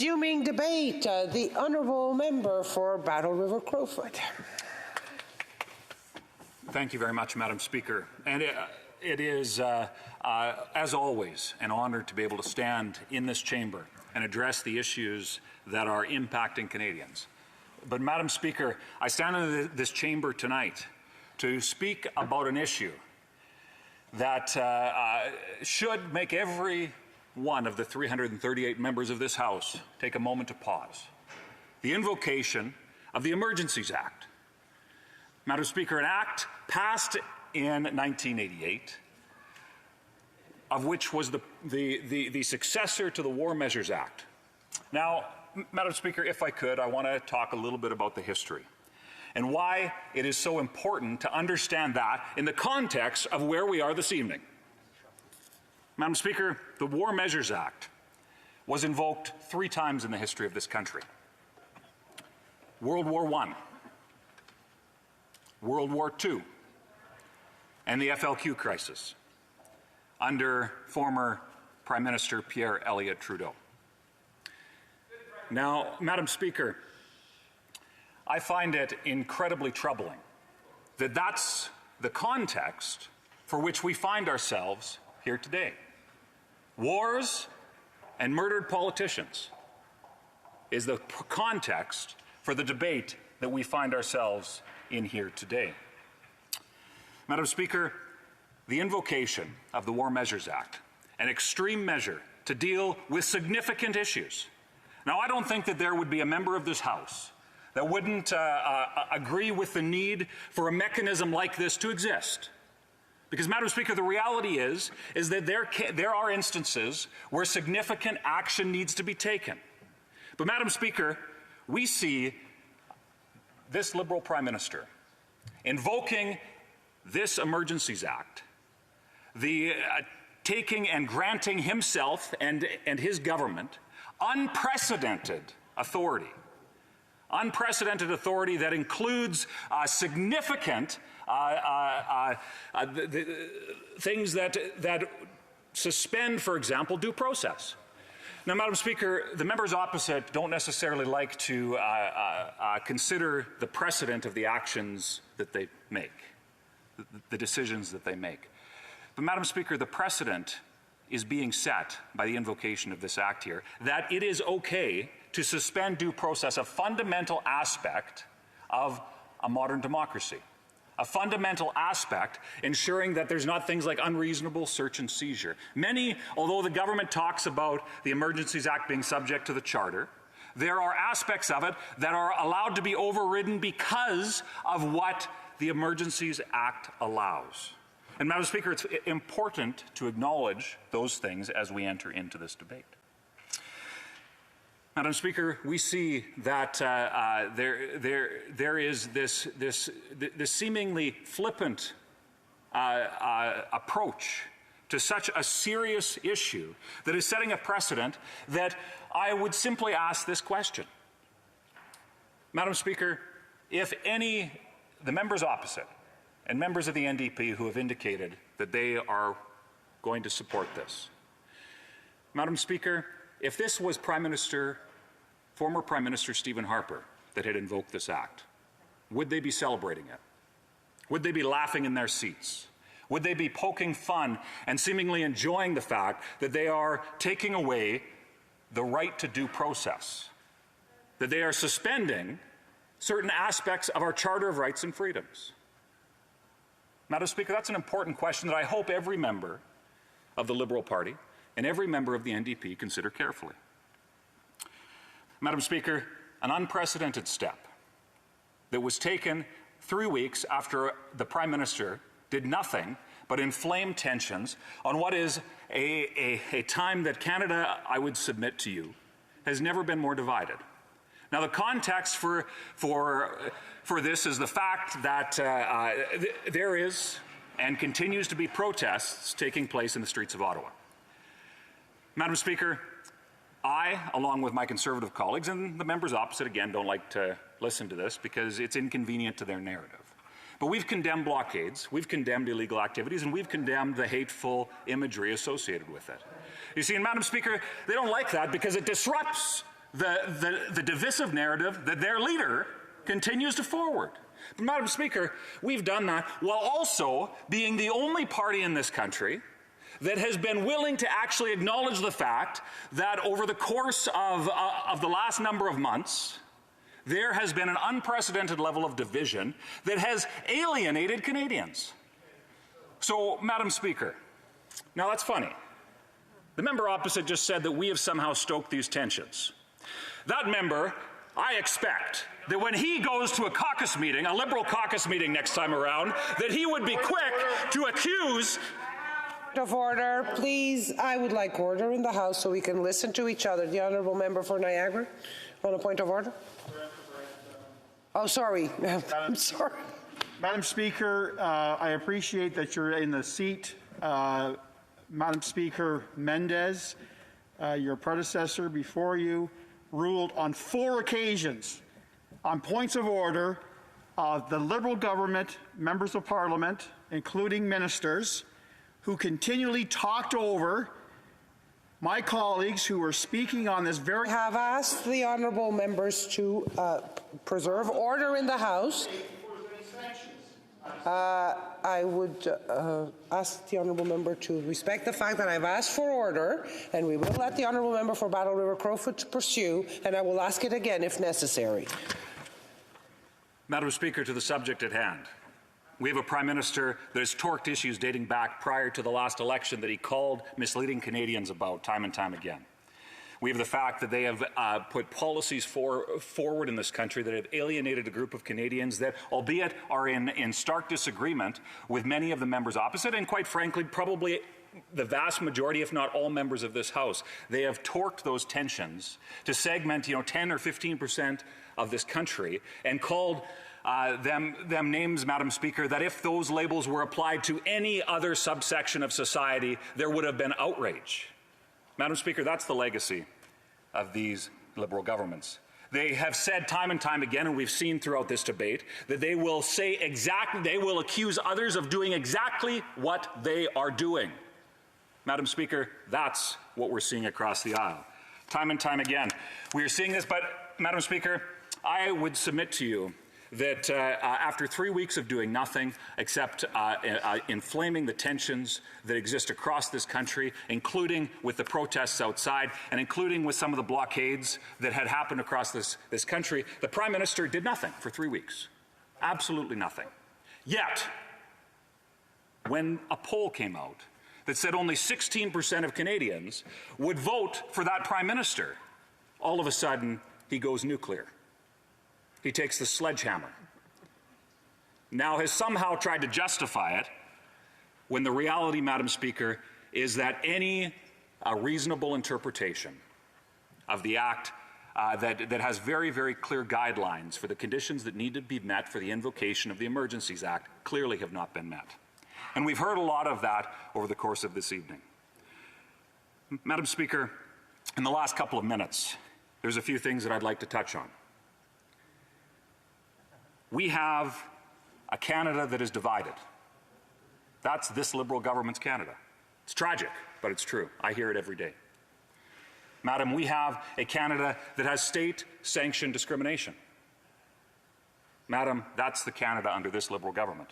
Resuming debate, the honourable member for Battle River Crowfoot. Thank you very much, Madam Speaker. And it is, as always, an honour to be able to stand in this chamber and address the issues that are impacting Canadians. But, Madam Speaker, I stand in this chamber tonight to speak about an issue that should make every one of the 338 members of this House take a moment to pause. The invocation of the Emergencies Act. Madam Speaker, an act passed in 1988, of which was the successor to the War Measures Act. Now, Madam Speaker, if I could, I want to talk a little bit about the history and why it is so important to understand that in the context of where we are this evening. Madam Speaker, the War Measures Act was invoked 3 times in the history of this country. World War I, World War II, and the FLQ crisis under former Prime Minister Pierre Elliott Trudeau. Now, Madam Speaker, I find it incredibly troubling that that's the context for which we find ourselves here today. Wars and murdered politicians is the context for the debate that we find ourselves in here today. Madam Speaker, the invocation of the War Measures Act, an extreme measure to deal with significant issues. Now, I don't think that there would be a member of this House that wouldn't agree with the need for a mechanism like this to exist. Because, Madam Speaker, the reality is that there are instances where significant action needs to be taken. But, Madam Speaker, we see this Liberal Prime Minister invoking this Emergencies Act, the taking and granting himself and his government unprecedented authority. Unprecedented authority that includes significant things that suspend, for example, due process. Now, Madam Speaker, the members opposite don't necessarily like to consider the precedent of the actions that they make, the decisions that they make. But, Madam Speaker, the precedent is being set by the invocation of this act here, that it is okay to suspend due process, a fundamental aspect of a modern democracy. A fundamental aspect ensuring that there's not things like unreasonable search and seizure. Many, although the government talks about the Emergencies Act being subject to the Charter, there are aspects of it that are allowed to be overridden because of what the Emergencies Act allows. And, Madam Speaker, it's important to acknowledge those things as we enter into this debate. Madam Speaker, we see that there is this seemingly flippant approach to such a serious issue that is setting a precedent that I would simply ask this question. Madam Speaker, if the members opposite and members of the NDP who have indicated that they are going to support this, Madam Speaker, if this was former Prime Minister Stephen Harper that had invoked this act, would they be celebrating it? Would they be laughing in their seats? Would they be poking fun and seemingly enjoying the fact that they are taking away the right to due process? That they are suspending certain aspects of our Charter of Rights and Freedoms? Madam Speaker, that's an important question that I hope every member of the Liberal Party and every member of the NDP consider carefully. Madam Speaker, an unprecedented step that was taken 3 weeks after the Prime Minister did nothing but inflame tensions on what is a time that Canada, I would submit to you, has never been more divided. Now, the context for this is the fact that there is and continues to be protests taking place in the streets of Ottawa. Madam Speaker, I, along with my Conservative colleagues, and the members opposite, again, don't like to listen to this because it's inconvenient to their narrative. But we've condemned blockades, we've condemned illegal activities, and we've condemned the hateful imagery associated with it. You see, and Madam Speaker, they don't like that because it disrupts the divisive narrative that their leader continues to forward. But, Madam Speaker, we've done that while also being the only party in this country that has been willing to actually acknowledge the fact that over the course of the last number of months, there has been an unprecedented level of division that has alienated Canadians. So, Madam Speaker, now that's funny. The member opposite just said that we have somehow stoked these tensions. That member, I expect that when he goes to a caucus meeting, a Liberal caucus meeting next time around, that he would be quick to accuse. Of order, please. I would like order in the House so we can listen to each other. The honourable member for Niagara, on a point of order. Oh, sorry. I'm sorry. Madam Speaker, I appreciate that you're in the seat. Madam Speaker Mendez, your predecessor before you, ruled on 4 occasions on points of order the Liberal government, members of Parliament, including ministers, who continually talked over my colleagues who were speaking on this very. I have asked the honourable members to preserve order in the House. I would ask the honourable member to respect the fact that I've asked for order, and we will let the honourable member for Battle River Crowfoot pursue, and I will ask it again if necessary. Madam Speaker, to the subject at hand. We have a Prime Minister that has torqued issues dating back prior to the last election that he called misleading Canadians about time and time again. We have the fact that they have put policies forward in this country that have alienated a group of Canadians that, albeit are in stark disagreement with many of the members opposite, and quite frankly, probably the vast majority, if not all members of this House. They have torqued those tensions to segment, 10 or 15% of this country and called them names, Madam Speaker, that if those labels were applied to any other subsection of society, there would have been outrage. Madam Speaker, that's the legacy of these Liberal governments. They have said time and time again, and we've seen throughout this debate, that they will accuse others of doing exactly what they are doing. Madam Speaker, that's what we're seeing across the aisle. Time and time again, we are seeing this, but Madam Speaker, I would submit to you that after 3 weeks of doing nothing except inflaming the tensions that exist across this country, including with the protests outside and including with some of the blockades that had happened across this country, the Prime Minister did nothing for 3 weeks. Absolutely nothing. Yet, when a poll came out that said only 16% of Canadians would vote for that Prime Minister, all of a sudden he goes nuclear. He takes the sledgehammer. Now has somehow tried to justify it when the reality, Madam Speaker, is that any reasonable interpretation of the Act that has very, very clear guidelines for the conditions that need to be met for the invocation of the Emergencies Act clearly have not been met. And we've heard a lot of that over the course of this evening. Madam Speaker, in the last couple of minutes, there's a few things that I'd like to touch on. We have a Canada that is divided. That's this Liberal government's Canada. It's tragic, but it's true. I hear it every day. Madam, we have a Canada that has state-sanctioned discrimination. Madam, that's the Canada under this Liberal government.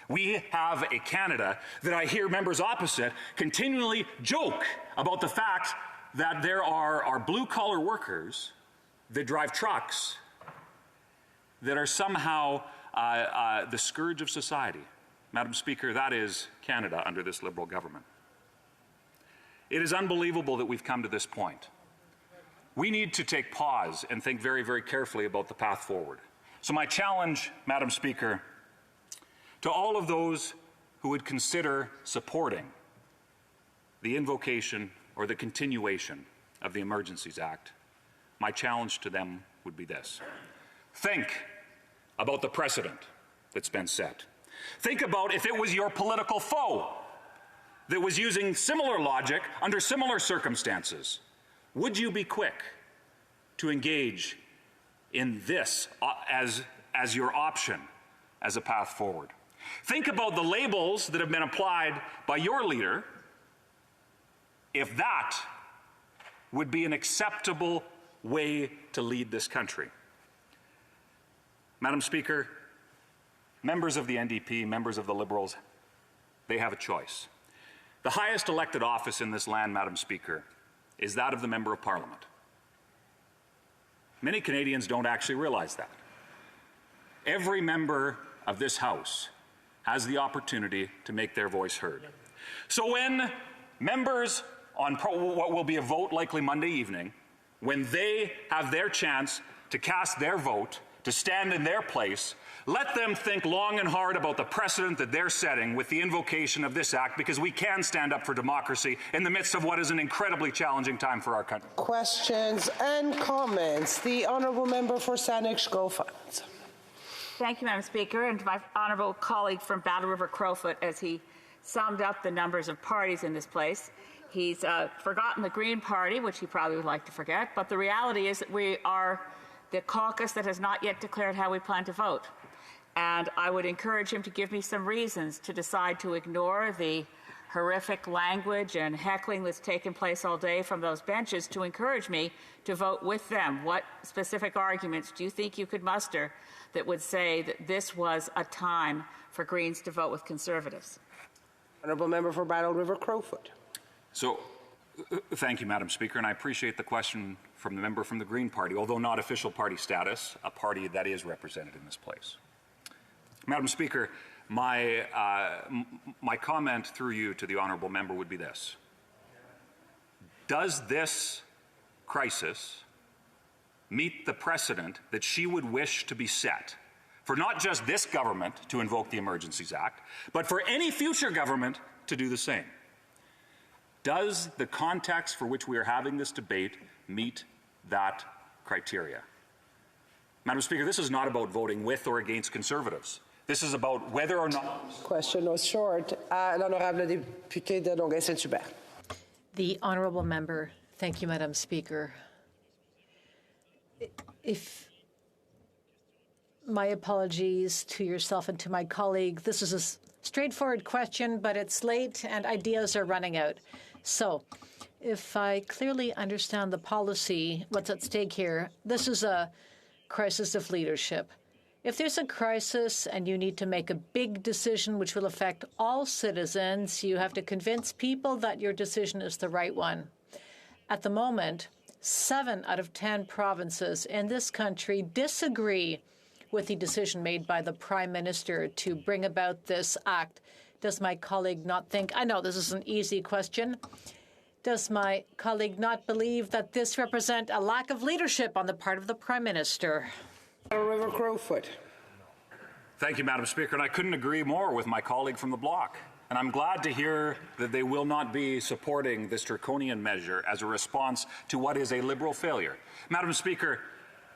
We have a Canada that I hear members opposite continually joke about the fact that there are blue-collar workers that drive trucks that are somehow the scourge of society. Madam Speaker, that is Canada under this Liberal government. It is unbelievable that we've come to this point. We need to take pause and think very, very carefully about the path forward. So my challenge, Madam Speaker, to all of those who would consider supporting the invocation or the continuation of the Emergencies Act, my challenge to them would be this. Think about the precedent that's been set. Think about if it was your political foe that was using similar logic under similar circumstances. Would you be quick to engage in this as your option as a path forward? Think about the labels that have been applied by your leader, if that would be an acceptable way to lead this country. Madam Speaker, members of the NDP, members of the Liberals, they have a choice. The highest elected office in this land, Madam Speaker, is that of the Member of Parliament. Many Canadians don't actually realize that. Every member of this House has the opportunity to make their voice heard. So when members on what will be a vote likely Monday evening, when they have their chance to cast their vote, to stand in their place, let them think long and hard about the precedent that they're setting with the invocation of this act, because we can stand up for democracy in the midst of what is an incredibly challenging time for our country. Questions and comments. The honourable member for Saanich-Schofield. Thank you, Madam Speaker, and to my honourable colleague from Battle River Crowfoot as he summed up the numbers of parties in this place. He's forgotten the Green Party, which he probably would like to forget, but the reality is that we are the caucus that has not yet declared how we plan to vote. And I would encourage him to give me some reasons to decide to ignore the horrific language and heckling that's taken place all day from those benches to encourage me to vote with them. What specific arguments do you think you could muster that would say that this was a time for Greens to vote with Conservatives? Honourable member for Battle River Crowfoot. So, thank you, Madam Speaker, and I appreciate the question from the member from the Green Party, although not official party status, a party that is represented in this place. Madam Speaker, my comment through you to the honourable member would be this. Does this crisis meet the precedent that she would wish to be set for not just this government to invoke the Emergencies Act, but for any future government to do the same? Does the context for which we are having this debate meet that criteria? Madam Speaker, this is not about voting with or against Conservatives. This is about whether or not... Question was short. L'honorable député de Longueuil-Saint-Hubert. The honourable member. Thank you, Madam Speaker. If my apologies to yourself and to my colleague, this is a straightforward question, but it's late and ideas are running out. So, if I clearly understand the policy, what's at stake here, this is a crisis of leadership. If there's a crisis and you need to make a big decision which will affect all citizens, you have to convince people that your decision is the right one. At the moment, 7 out of 10 provinces in this country disagree with the decision made by the Prime Minister to bring about this act. Does my colleague not think, I know this is an easy question, does my colleague not believe that this represents a lack of leadership on the part of the Prime Minister? River Crowfoot. Thank you, Madam Speaker, and I couldn't agree more with my colleague from the bloc. And I'm glad to hear that they will not be supporting this draconian measure as a response to what is a Liberal failure. Madam Speaker,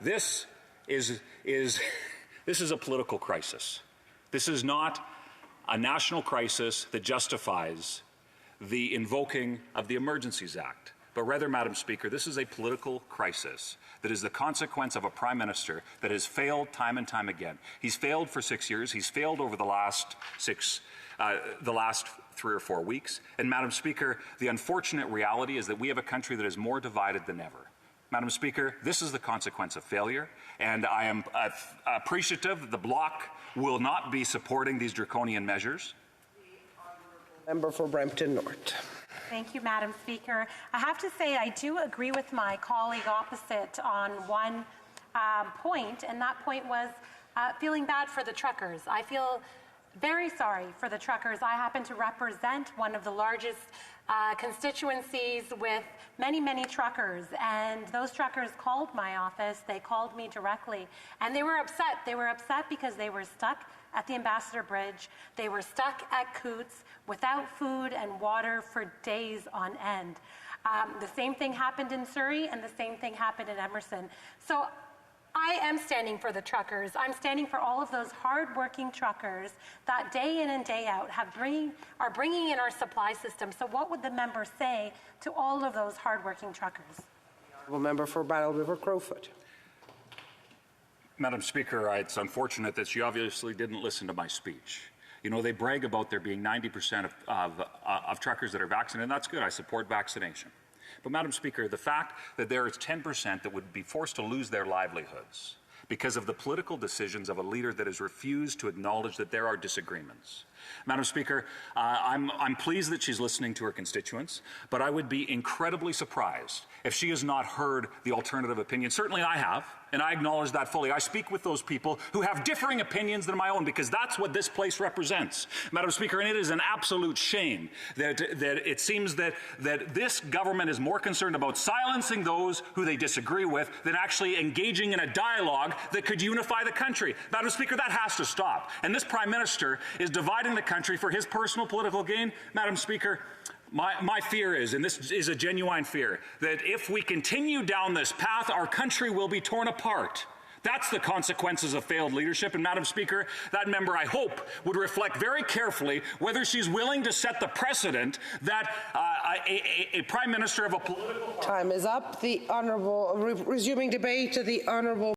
this is a political crisis. This is not a national crisis that justifies the invoking of the Emergencies Act. But rather, Madam Speaker, this is a political crisis that is the consequence of a Prime Minister that has failed time and time again. He's failed for 6 years. He's failed over the last 3 or 4 weeks. And Madam Speaker, the unfortunate reality is that we have a country that is more divided than ever. Madam Speaker, this is the consequence of failure, and I am appreciative that the bloc will not be supporting these draconian measures. Member for Brampton North. Thank you, Madam Speaker. I have to say I do agree with my colleague opposite on one point, and that point was feeling bad for the truckers. I feel very sorry for the truckers. I happen to represent one of the largest constituencies with many, many truckers, and those truckers called my office. They called me directly, and they were upset. They were upset because they were stuck at the Ambassador Bridge. They were stuck at Coots without food and water for days on end. The same thing happened in Surrey, and the same thing happened in Emerson. So I am standing for the truckers. I'm standing for all of those hard-working truckers that day in and day out are bringing in our supply system. So what would the member say to all of those hard-working truckers? Honourable member for Battle River Crowfoot. Madam Speaker, it's unfortunate that she obviously didn't listen to my speech. You know, they brag about there being 90% of truckers that are vaccinated, and that's good. I support vaccination. But, Madam Speaker, the fact that there is 10% that would be forced to lose their livelihoods because of the political decisions of a leader that has refused to acknowledge that there are disagreements. Madam Speaker, I'm pleased that she's listening to her constituents, but I would be incredibly surprised if she has not heard the alternative opinion. Certainly I have, and I acknowledge that fully. I speak with those people who have differing opinions than my own, because that's what this place represents. Madam Speaker, and it is an absolute shame that it seems that this government is more concerned about silencing those who they disagree with than actually engaging in a dialogue that could unify the country. Madam Speaker, that has to stop. And this Prime Minister is dividing the country for his personal political gain. Madam Speaker, my fear is, and this is a genuine fear, that if we continue down this path, our country will be torn apart. That's the consequences of failed leadership. And, Madam Speaker, that member, I hope, would reflect very carefully whether she's willing to set the precedent that a Prime Minister of a political party— Time is up. The Honourable, resuming debate, the Honourable